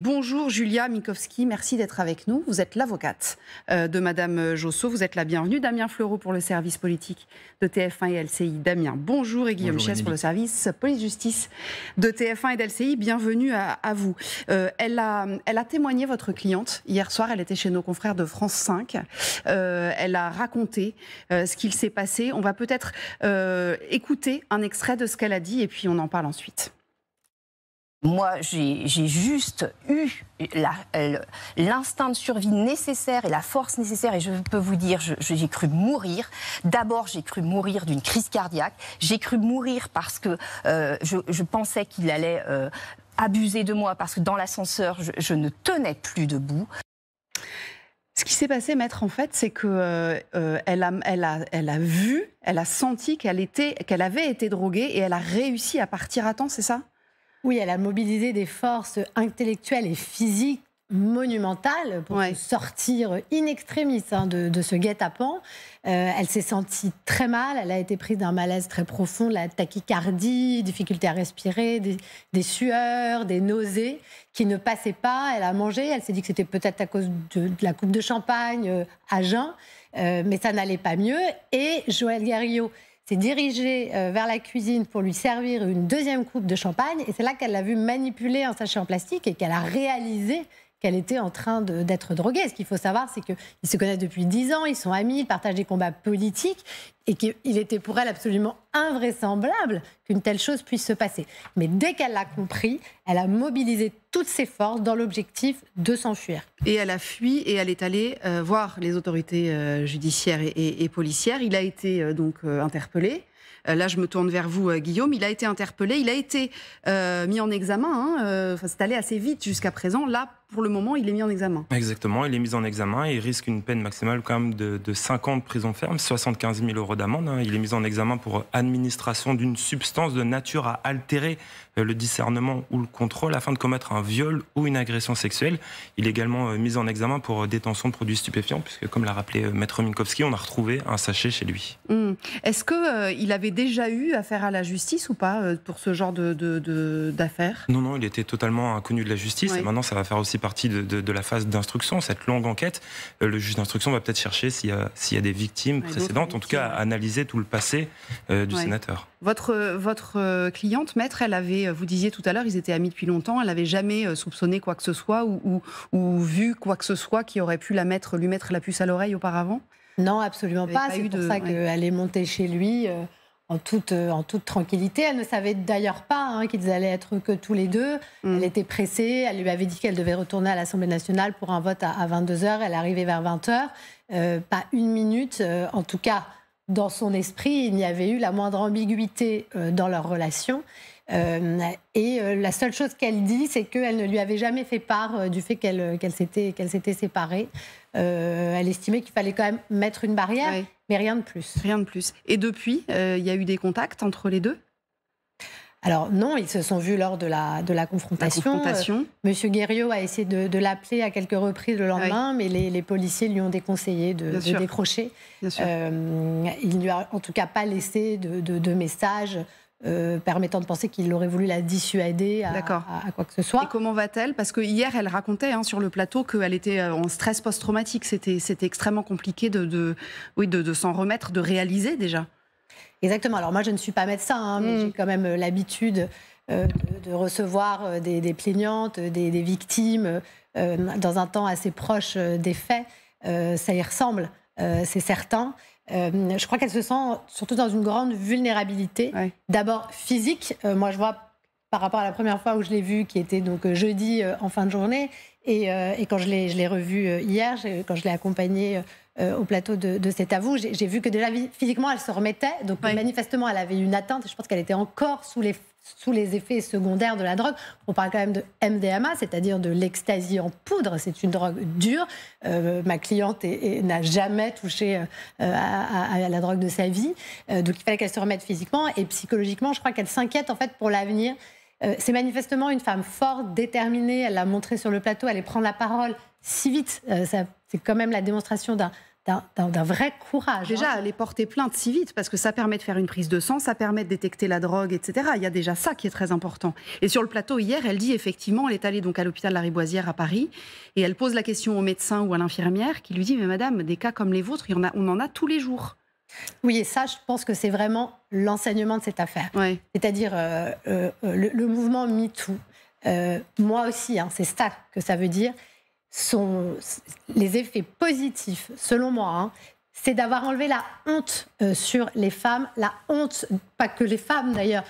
Bonjour Julia Mikowski, merci d'être avec nous. Vous êtes l'avocate de Madame Josso, vous êtes la bienvenue. Damien Fleureau pour le service politique de TF1 et LCI. Damien, bonjour. Et Guillaume Chess pour le service police-justice de TF1 et d'LCI. Bienvenue à vous. Elle a témoigné, votre cliente, hier soir. Elle était chez nos confrères de France 5. Elle a raconté ce qu'il s'est passé. On va peut-être écouter un extrait de ce qu'elle a dit et puis on en parle ensuite. Moi, j'ai juste eu l'instinct de survie nécessaire et la force nécessaire, et je peux vous dire, j'ai cru mourir. D'abord, j'ai cru mourir d'une crise cardiaque. J'ai cru mourir parce que je pensais qu'il allait abuser de moi, parce que dans l'ascenseur, je ne tenais plus debout. Ce qui s'est passé, maître, en fait, c'est que elle a vu, elle a senti qu'elle avait été droguée et elle a réussi à partir à temps, c'est ça ? Oui, elle a mobilisé des forces intellectuelles et physiques monumentales pour sortir in extremis de ce guet-apens. Elle s'est sentie très mal, elle a été prise d'un malaise très profond, la tachycardie, difficulté à respirer, des sueurs, des nausées qui ne passaient pas. Elle a mangé, elle s'est dit que c'était peut-être à cause de la coupe de champagne à jeun, mais ça n'allait pas mieux. Et Joël Guerriau s'est dirigée vers la cuisine pour lui servir une deuxième coupe de champagne. Et c'est là qu'elle l'a vu manipuler un sachet en plastique et qu'elle a réalisé qu'elle était en train d'être droguée. Ce qu'il faut savoir, c'est qu'ils se connaissent depuis 10 ans, ils sont amis, ils partagent des combats politiques et qu'il était pour elle absolument invraisemblable qu'une telle chose puisse se passer. Mais dès qu'elle l'a compris, elle a mobilisé toutes ses forces dans l'objectif de s'enfuir. Et elle a fui et elle est allée voir les autorités judiciaires et policières. Il a été donc interpellé. Là, je me tourne vers vous, Guillaume. Il a été interpellé, il a été mis en examen. C'est allé assez vite jusqu'à présent. Là, pour le moment, il est mis en examen. Exactement, il est mis en examen et il risque une peine maximale quand même de 5 ans de prison ferme, 75 000 € d'amende. Il est mis en examen pour administration d'une substance de nature à altérer le discernement ou le contrôle afin de commettre un viol ou une agression sexuelle. Il est également mis en examen pour détention de produits stupéfiants, puisque comme l'a rappelé Maître Minkowski, on a retrouvé un sachet chez lui. Est-ce qu'il avait déjà eu affaire à la justice ou pas pour ce genre d'affaires ? Non, il était totalement inconnu de la justice. Et maintenant, ça va faire aussi partie de la phase d'instruction, cette longue enquête. Le juge d'instruction va peut-être chercher s'il y a des victimes précédentes, en tout cas analyser tout le passé du sénateur. Votre cliente, maître, elle avait, vous disiez tout à l'heure, ils étaient amis depuis longtemps, elle n'avait jamais soupçonné quoi que ce soit ou vu quoi que ce soit qui aurait pu lui mettre la puce à l'oreille auparavant ? Non, absolument pas. C'est pour ça qu'elle est montée chez lui en toute tranquillité. Elle ne savait d'ailleurs pas qu'ils allaient être que tous les deux. Elle était pressée. Elle lui avait dit qu'elle devait retourner à l'Assemblée nationale pour un vote à 22h. Elle est arrivée vers 20h. Pas une minute. En tout cas, dans son esprit, il n'y avait eu la moindre ambiguïté dans leur relation. La seule chose qu'elle dit, c'est qu'elle ne lui avait jamais fait part du fait qu'elle s'était séparée. Elle estimait qu'il fallait quand même mettre une barrière, mais rien de plus. Rien de plus. Et depuis, il y a eu des contacts entre les deux ? Alors non, ils se sont vus lors de la confrontation. Monsieur Guerriau a essayé de l'appeler à quelques reprises le lendemain, mais les policiers lui ont déconseillé de décrocher. Il ne lui a en tout cas pas laissé de message permettant de penser qu'il aurait voulu la dissuader à quoi que ce soit. Et comment va-t-elle ? Parce que hier, elle racontait sur le plateau qu'elle était en stress post-traumatique. C'était extrêmement compliqué de s'en remettre, de réaliser déjà. Exactement. Alors moi, je ne suis pas médecin, mais j'ai quand même l'habitude de recevoir des plaignantes, des victimes dans un temps assez proche des faits. Ça y ressemble, c'est certain. Je crois qu'elle se sent surtout dans une grande vulnérabilité. D'abord physique. Moi, je vois par rapport à la première fois où je l'ai vue, qui était donc jeudi en fin de journée, et quand je l'ai revue hier, quand je l'ai accompagnée au plateau de C'est à vous, j'ai vu que déjà physiquement elle se remettait. Donc manifestement, elle avait une atteinte. Et je pense qu'elle était encore sous les effets secondaires de la drogue. On parle quand même de MDMA, c'est-à-dire de l'ecstasy en poudre. C'est une drogue dure. Ma cliente n'a jamais touché à la drogue de sa vie. Donc il fallait qu'elle se remette physiquement. Et psychologiquement, je crois qu'elle s'inquiète en fait pour l'avenir. C'est manifestement une femme forte, déterminée. Elle l'a montré sur le plateau. Elle allait prendre la parole si vite. C'est quand même la démonstration d'un vrai courage. Déjà, aller porter plainte si vite, parce que ça permet de faire une prise de sang, ça permet de détecter la drogue, etc. Il y a déjà ça qui est très important. Et sur le plateau, hier, elle dit effectivement, elle est allée donc à l'hôpital Lariboisière à Paris, et elle pose la question au médecin ou à l'infirmière, qui lui dit « Mais madame, des cas comme les vôtres, on en a tous les jours ». Oui, et ça, je pense que c'est vraiment l'enseignement de cette affaire. Ouais. C'est-à-dire le mouvement MeToo. Moi aussi, c'est ça que ça veut dire. Les effets positifs, selon moi, c'est d'avoir enlevé la honte sur les femmes, la honte, pas que les femmes d'ailleurs,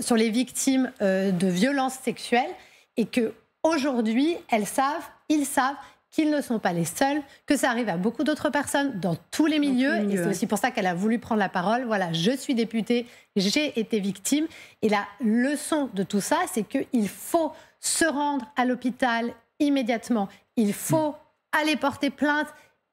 sur les victimes de violences sexuelles, et qu'aujourd'hui, ils savent qu'ils ne sont pas les seuls, que ça arrive à beaucoup d'autres personnes dans tous les milieux. Et c'est aussi pour ça qu'elle a voulu prendre la parole. Voilà, je suis députée, j'ai été victime. Et la leçon de tout ça, c'est qu'il faut se rendre à l'hôpital immédiatement. Il faut aller porter plainte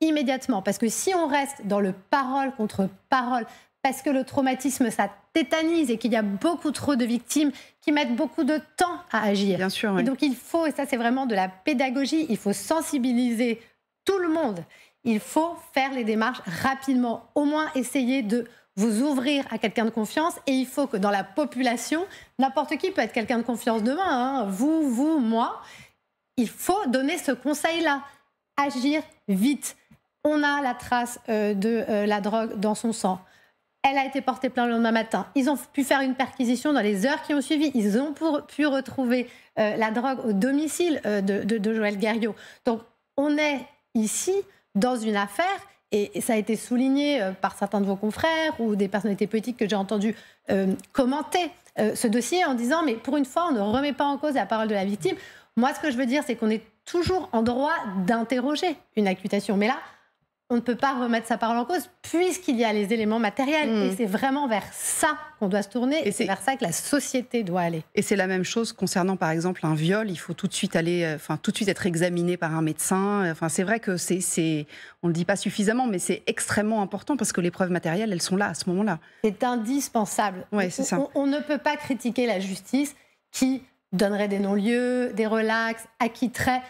immédiatement. Parce que si on reste dans le parole contre parole, parce que le traumatisme, ça tétanise et qu'il y a beaucoup trop de victimes qui mettent beaucoup de temps à agir. Bien sûr, oui. Et donc il faut, et ça c'est vraiment de la pédagogie, il faut sensibiliser tout le monde. Il faut faire les démarches rapidement, au moins essayer de vous ouvrir à quelqu'un de confiance. Et il faut que dans la population, n'importe qui peut être quelqu'un de confiance demain, vous, moi. Il faut donner ce conseil-là, agir vite. On a la trace de la drogue dans son sang. Elle a été portée plainte le lendemain matin. Ils ont pu faire une perquisition dans les heures qui ont suivi. Ils ont pu retrouver la drogue au domicile de Joël Guerriau. Donc, on est ici dans une affaire, et ça a été souligné par certains de vos confrères ou des personnalités politiques que j'ai entendu commenter ce dossier en disant « mais pour une fois, on ne remet pas en cause la parole de la victime ». Moi, ce que je veux dire, c'est qu'on est toujours en droit d'interroger une accusation. Mais là, on ne peut pas remettre sa parole en cause puisqu'il y a les éléments matériels. Et c'est vraiment vers ça qu'on doit se tourner, et c'est vers ça que la société doit aller. Et c'est la même chose concernant, par exemple, un viol. Il faut tout de suite être examiné par un médecin. C'est vrai que on ne le dit pas suffisamment, mais c'est extrêmement important parce que les preuves matérielles, elles sont là à ce moment-là. C'est indispensable. Ouais, c'est ça. On ne peut pas critiquer la justice qui donnerait des non-lieux, des relax, acquitterait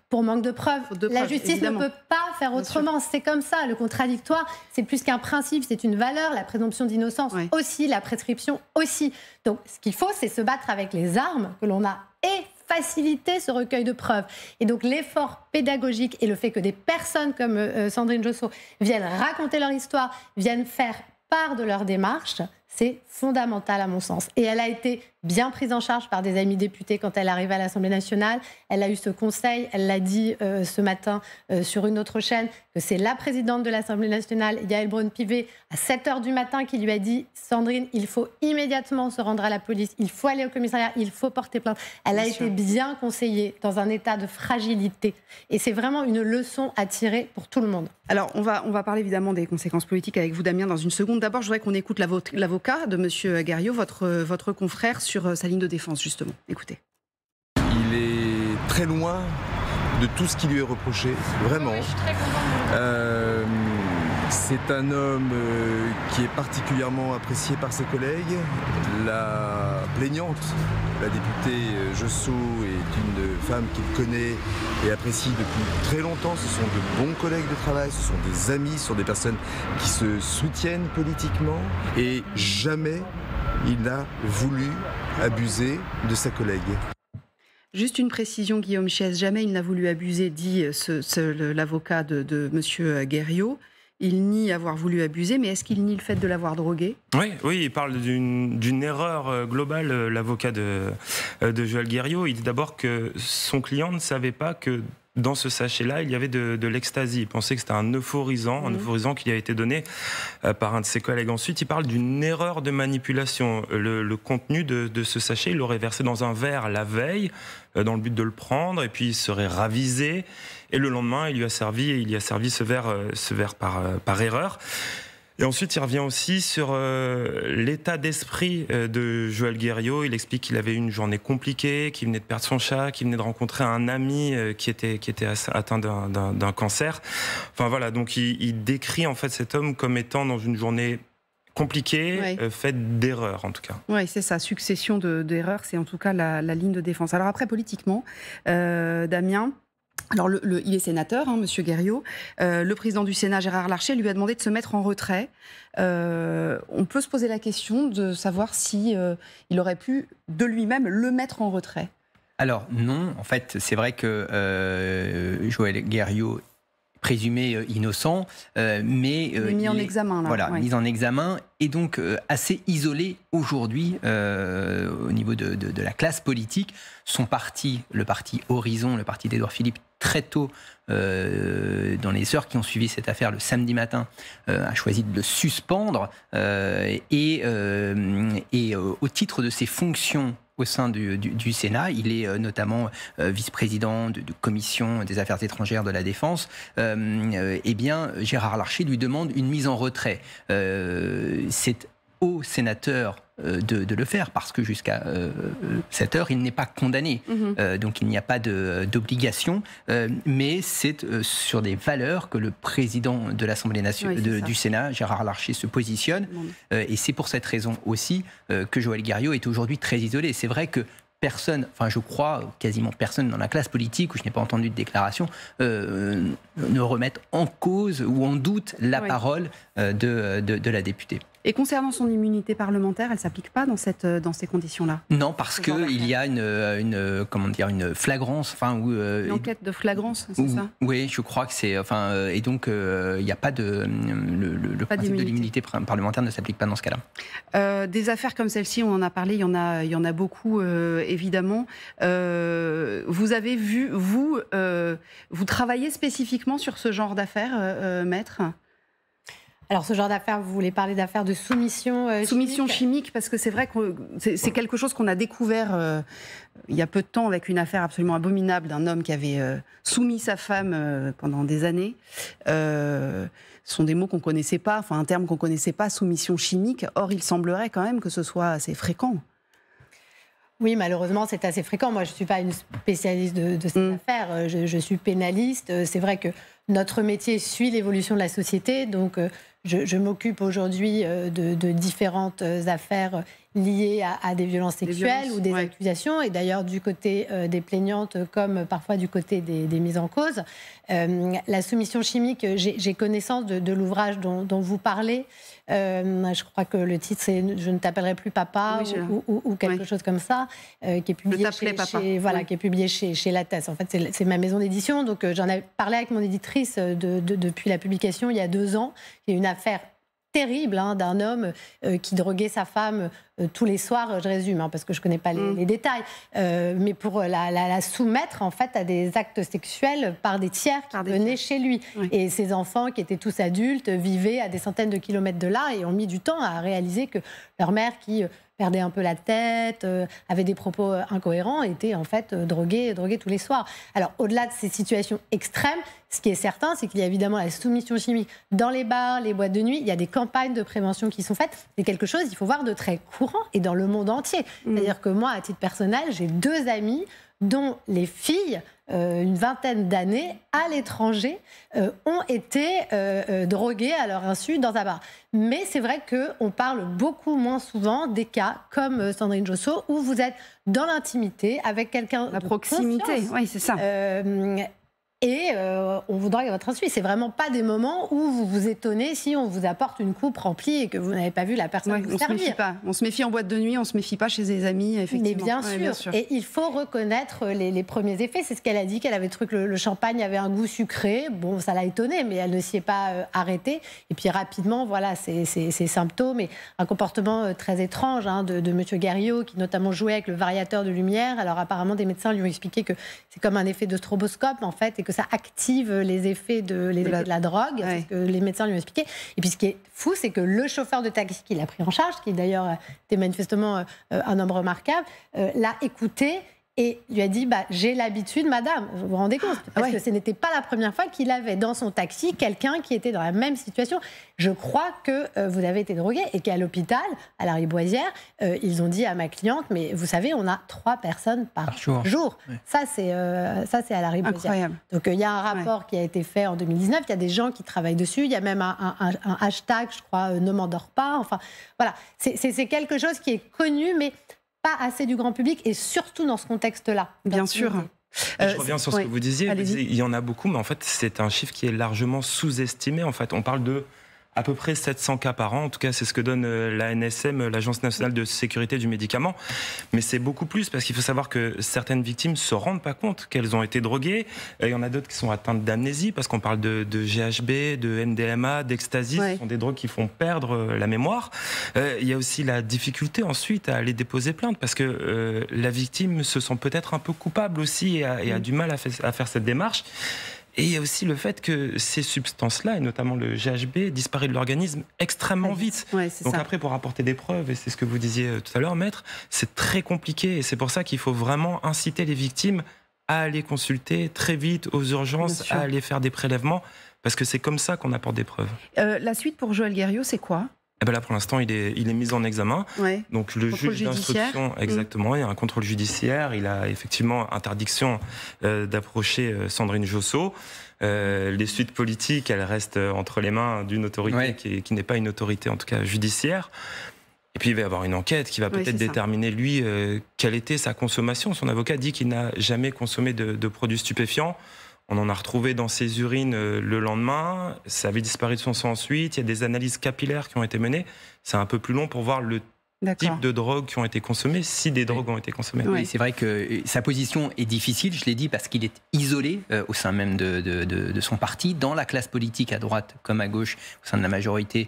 pour manque de preuves. La justice ne peut pas faire autrement. C'est comme ça. Le contradictoire, c'est plus qu'un principe, c'est une valeur. La présomption d'innocence aussi, la prescription aussi. Donc, ce qu'il faut, c'est se battre avec les armes que l'on a et faciliter ce recueil de preuves. Et donc, l'effort pédagogique et le fait que des personnes comme Sandrine Josso viennent raconter leur histoire, viennent faire part de leur démarche, c'est fondamental à mon sens. Et elle a été bien prise en charge par des amis députés quand elle arrivait à l'Assemblée nationale. Elle a eu ce conseil, elle l'a dit ce matin sur une autre chaîne, que c'est la présidente de l'Assemblée nationale, Yaël Braun-Pivet, à 7h du matin, qui lui a dit « Sandrine, il faut immédiatement se rendre à la police, il faut aller au commissariat, il faut porter plainte ». Elle a été bien conseillée dans un état de fragilité. Et c'est vraiment une leçon à tirer pour tout le monde. Alors, on va parler évidemment des conséquences politiques avec vous, Damien, dans une seconde. D'abord, je voudrais qu'on écoute l'avocat de M. Guerriau, votre confrère, sur sa ligne de défense, justement. Écoutez. Il est très loin de tout ce qui lui est reproché, vraiment. Oui, je suis très contente. C'est un homme qui est particulièrement apprécié par ses collègues. La plaignante, la députée Josso, est une femme qu'il connaît et apprécie depuis très longtemps. Ce sont de bons collègues de travail, ce sont des amis, ce sont des personnes qui se soutiennent politiquement. Et jamais il n'a voulu abuser de sa collègue. Juste une précision, Guillaume Chiez, jamais il n'a voulu abuser, dit l'avocat de M. Guerriau. Il nie avoir voulu abuser, mais est-ce qu'il nie le fait de l'avoir drogué ? Oui, il parle d'une erreur globale, l'avocat de Joël Guerriau. Il dit d'abord que son client ne savait pas que dans ce sachet-là, il y avait de l'ecstasy. Il pensait que c'était un euphorisant qui a été donné par un de ses collègues. Ensuite, il parle d'une erreur de manipulation. Le contenu de ce sachet, il l'aurait versé dans un verre la veille, dans le but de le prendre, et puis il serait ravisé. Et le lendemain, il y a servi ce verre par erreur. Et ensuite, il revient aussi sur l'état d'esprit de Joël Guerriau. Il explique qu'il avait eu une journée compliquée, qu'il venait de perdre son chat, qu'il venait de rencontrer un ami qui était atteint d'un cancer. Enfin voilà, donc il décrit en fait cet homme comme étant dans une journée compliquée, faite d'erreurs en tout cas. Oui, c'est ça, succession d'erreurs, c'est en tout cas la ligne de défense. Alors après, politiquement, Damien, Alors, il est sénateur, Monsieur Guerriau. Le président du Sénat, Gérard Larcher, lui a demandé de se mettre en retrait. On peut se poser la question de savoir si il aurait pu, de lui-même, le mettre en retrait. Alors non, en fait, c'est vrai que Joël Guerriau présumé innocent, mais il est mis en examen. Là, voilà, mis en examen et donc assez isolé aujourd'hui au niveau de la classe politique. Son parti, le parti Horizon, le parti d'Édouard Philippe, très tôt, dans les heures qui ont suivi cette affaire, le samedi matin, a choisi de le suspendre et au titre de ses fonctions au sein du Sénat. Il est notamment vice-président de commission des affaires étrangères de la Défense. Eh bien, Gérard Larcher lui demande une mise en retrait. C'est au sénateur de le faire, parce que jusqu'à cette heure, il n'est pas condamné. Donc il n'y a pas d'obligation, mais c'est sur des valeurs que le président de l'Assemblée nationale, du Sénat, Gérard Larcher, se positionne. Et c'est pour cette raison aussi que Joël Guerriau est aujourd'hui très isolé. C'est vrai que personne, enfin je crois quasiment personne dans la classe politique, où je n'ai pas entendu de déclaration, ne remette en cause ou en doute la parole de la députée. Et concernant son immunité parlementaire, elle ne s'applique pas dans ces conditions-là? Non, parce qu'il y a une flagrance. Une enquête de flagrance, c'est ça? Oui, je crois que c'est... et donc, il n'y a pas de... Le principe de l'immunité parlementaire ne s'applique pas dans ce cas-là. Des affaires comme celle-ci, on en a parlé, il y en a beaucoup, évidemment. Vous avez vu, vous travaillez spécifiquement sur ce genre d'affaires, maître? Alors, ce genre d'affaires, vous voulez parler d'affaires de soumission chimique? Soumission chimique, parce que c'est vrai que c'est quelque chose qu'on a découvert il y a peu de temps avec une affaire absolument abominable d'un homme qui avait soumis sa femme pendant des années. Ce sont des mots qu'on ne connaissait pas, enfin un terme qu'on ne connaissait pas, soumission chimique. Or, il semblerait quand même que ce soit assez fréquent. Oui, malheureusement, c'est assez fréquent. Moi, je ne suis pas une spécialiste de cette affaire. Je suis pénaliste. C'est vrai que notre métier suit l'évolution de la société. Donc, je m'occupe aujourd'hui de différentes affaires liées à des violences sexuelles ou des accusations. Et d'ailleurs, du côté des plaignantes, comme parfois du côté des mises en cause. La soumission chimique, j'ai connaissance de l'ouvrage dont vous parlez. Je crois que le titre, c'est « Je ne t'appellerai plus papa » ou quelque chose comme ça, qui est publié qui est publié chez Lattès. En fait, c'est ma maison d'édition. Donc, j'en ai parlé avec mon éditrice depuis la publication il y a 2 ans. Il y a une affaire terrible d'un homme qui droguait sa femme tous les soirs, je résume, parce que je ne connais pas les détails, mais pour la soumettre en fait à des actes sexuels par des tiers qui venaient chez lui. Et ses enfants, qui étaient tous adultes, vivaient à des centaines de kilomètres de là et ont mis du temps à réaliser que leur mère, qui perdait un peu la tête, avait des propos incohérents, était en fait droguée tous les soirs. Alors, au-delà de ces situations extrêmes, ce qui est certain, c'est qu'il y a évidemment la soumission chimique dans les bars, les boîtes de nuit. Il y a des campagnes de prévention qui sont faites. C'est quelque chose, il faut voir, de très courant et dans le monde entier. C'est-à-dire que moi, à titre personnel, j'ai 2 amis dont les filles, une vingtaine d'années, à l'étranger, ont été droguées à leur insu dans un bar. Mais c'est vrai qu'on parle beaucoup moins souvent des cas comme Sandrine Josso, où vous êtes dans l'intimité avec quelqu'un de proximité, oui, c'est ça. Et on vous drogue à votre insu. C'est vraiment pas des moments où vous vous étonnez si on vous apporte une coupe remplie et que vous n'avez pas vu la personne vous servir. Se méfie pas. On se méfie en boîte de nuit, on se méfie pas chez des amis, effectivement. Mais bien sûr. Et il faut reconnaître les premiers effets. C'est ce qu'elle a dit, qu'elle avait trouvé que le champagne avait un goût sucré. Bon, ça l'a étonnée, mais elle ne s'y est pas arrêtée. Et puis rapidement, voilà, ces symptômes et un comportement très étrange de M. Guerriau, qui notamment jouait avec le variateur de lumière. Alors apparemment, des médecins lui ont expliqué que c'est comme un effet de stroboscope, en fait, et que ça active les effets de la drogue, c'est ce que les médecins lui ont expliqué. Et puis ce qui est fou, c'est que le chauffeur de taxi qui l'a pris en charge, qui d'ailleurs était manifestement un homme remarquable, l'a écouté et lui a dit j'ai l'habitude, madame, vous vous rendez compte, parce que ce n'était pas la première fois qu'il avait dans son taxi quelqu'un qui était dans la même situation. Je crois que vous avez été drogué et qu'à l'hôpital, à la Riboisière, ils ont dit à ma cliente, mais vous savez, on a 3 personnes par jour. Oui. Ça, c'est à la Riboisière. Incroyable. Donc il y a un rapport qui a été fait en 2019, il y a des gens qui travaillent dessus, il y a même un hashtag, je crois, ne m'endors pas. Enfin, voilà, c'est quelque chose qui est connu, mais pas assez du grand public, et surtout dans ce contexte-là. Bien sûr. Je reviens sur ce que vous disiez. Il y en a beaucoup, mais en fait, c'est un chiffre qui est largement sous-estimé. En fait, on parle de à peu près 700 cas par an. En tout cas, c'est ce que donne l'ANSM, l'Agence nationale de sécurité du médicament. Mais c'est beaucoup plus parce qu'il faut savoir que certaines victimes ne se rendent pas compte qu'elles ont été droguées. Il y en a d'autres qui sont atteintes d'amnésie parce qu'on parle de GHB, de MDMA, d'ecstasy. Ce sont des drogues qui font perdre la mémoire. Il y a aussi la difficulté ensuite à aller déposer plainte parce que la victime se sent peut-être un peu coupable aussi et a du mal à faire cette démarche. Et il y a aussi le fait que ces substances-là, et notamment le GHB, disparaissent de l'organisme extrêmement vite. Ouais, donc ça. après, pour apporter des preuves, et c'est ce que vous disiez tout à l'heure, maître, c'est très compliqué. Et c'est pour ça qu'il faut vraiment inciter les victimes à aller consulter très vite aux urgences, à aller faire des prélèvements, parce que c'est comme ça qu'on apporte des preuves. La suite pour Joël Guerriau, c'est quoi ? Eh ben là, pour l'instant, il est mis en examen. Ouais. Donc le juge d'instruction, exactement, il y a un contrôle judiciaire. Il a effectivement interdiction d'approcher Sandrine Josso. Les suites politiques, elles restent entre les mains d'une autorité qui n'est pas une autorité, en tout cas judiciaire. Et puis il va y avoir une enquête qui va peut-être déterminer, lui, quelle était sa consommation. Son avocat dit qu'il n'a jamais consommé de produits stupéfiants. On en a retrouvé dans ses urines le lendemain. Ça avait disparu de son sang ensuite. Il y a des analyses capillaires qui ont été menées. C'est un peu plus long pour voir le type de drogues qui ont été consommées, si des drogues ont été consommées. Oui, c'est vrai que sa position est difficile, je l'ai dit, parce qu'il est isolé au sein même de son parti. Dans la classe politique, à droite comme à gauche, au sein de la majorité,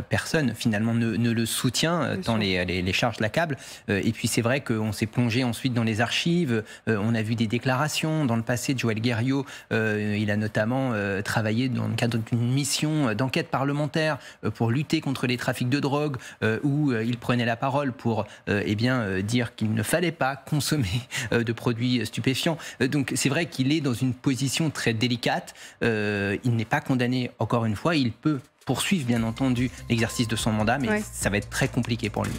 personne finalement ne le soutient, tant les charges l'accablent. Et puis c'est vrai qu'on s'est plongé ensuite dans les archives. On a vu des déclarations dans le passé de Joël Guerriau. Il a notamment travaillé dans le cadre d'une mission d'enquête parlementaire pour lutter contre les trafics de drogue, où il prenait la parole pour dire qu'il ne fallait pas consommer de produits stupéfiants. Donc c'est vrai qu'il est dans une position très délicate. Il n'est pas condamné, encore une fois. Il peut poursuivre, bien entendu, l'exercice de son mandat, mais ça va être très compliqué pour lui.